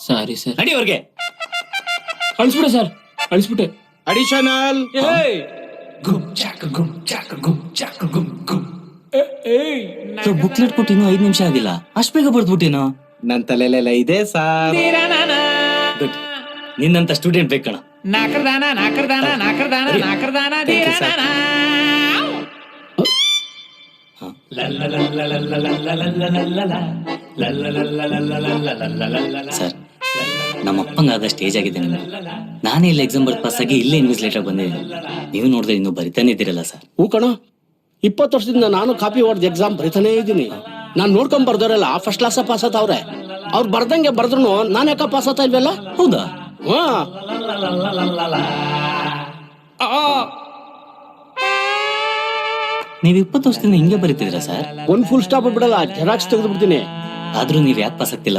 Sorry sir. ನಡಿ ಅವ್ರಿಗೆ. ಅಳಿಸ್ಬಿಟ್ಟೆ sir, ಅಳಿಸ್ಬಿಟ್ಟೆ. Additional booklet ಕೊಟ್ಟು ಇನ್ನೂ 5 ನಿಮಿಷ ಆಗಿಲ್ಲ, ಅಷ್ಟು ಬೇಗ ಬರ್ದ್ಬಿಟ್ಟೇನೋ. ನನ್ ತಲೆಲೆಲ್ಲ ಇದೆ ಸಾರ್. ಗುಡ್, ನಿನ್ನಂತ ಸ್ಟೂಡೆಂಟ್ ಬೇಕಣ. ನಾಕರ್ದಾನ ನಾಕರ್ದಾನ ನಾಕರ್ದಾನ ನಾಕರ್ದಾನ ದೀರಾನ. ಸರ್, ನಮ್ಮಪ್ಪಂಗಾದ ಸ್ಟೇಜ್ ಆಗಿದೆ ನಿಮ್ಗೆ. ನಾನೇ ಇಲ್ಲಿ ಎಕ್ಸಾಮ್ ಬರ್ದು ಪಾಸ್ ಆಗಿ ಇಲ್ಲೇ ಇನ್ವಿಜಿಲೇಟರ್ ಬಂದಿದ್ದೀನಿ. ನೀವು ನೋಡಿದ್ರೆ ಇನ್ನೂ ಬರಿತಾನೆ ಇದ್ದೀರಲ್ಲ ಸರ್. ಹೂ ಕಣ, 20 ವರ್ಷದಿಂದ ನಾನು ಕಾಪಿ ಹೊಡೆದು ಎಕ್ಸಾಮ್ ಬರಿತಾನೇ ಇದ್ದೀನಿ. ನಾನು ನೋಡ್ಕೊಂಡ್ ಬರ್ದವ್ರಲ್ಲ ಫಸ್ಟ್ ಕ್ಲಾಸ್ ಪಾಸ್ ಆತವ್ರೆ. ಅವ್ರು ಬರ್ದಂಗೆ ಬರ್ದ್ರು ನಾನು ಯಾಕ ಪಾಸ್ ಆತಾ ಇಲ್ವಲ್ಲ? ಹೌದಾ? ನೀವು 20 ವರ್ಷದಿಂದ ಹಿಂಗೆ ಬರೀತಿದ್ದೀರಾ ಸರ್? ಒಂದ್ ಫುಲ್ ಸ್ಟಾಪ್ ಬಿಡಲ್ಲ, ಜೆರಾಕ್ಸ್ ತೆಗೆದು ಬಿಡ್ತೀನಿ. ಆದ್ರೂ ನೀವ್ ಯಾಕೆ ಪಾಸ್ ಆಗ್ತಿಲ್ಲ?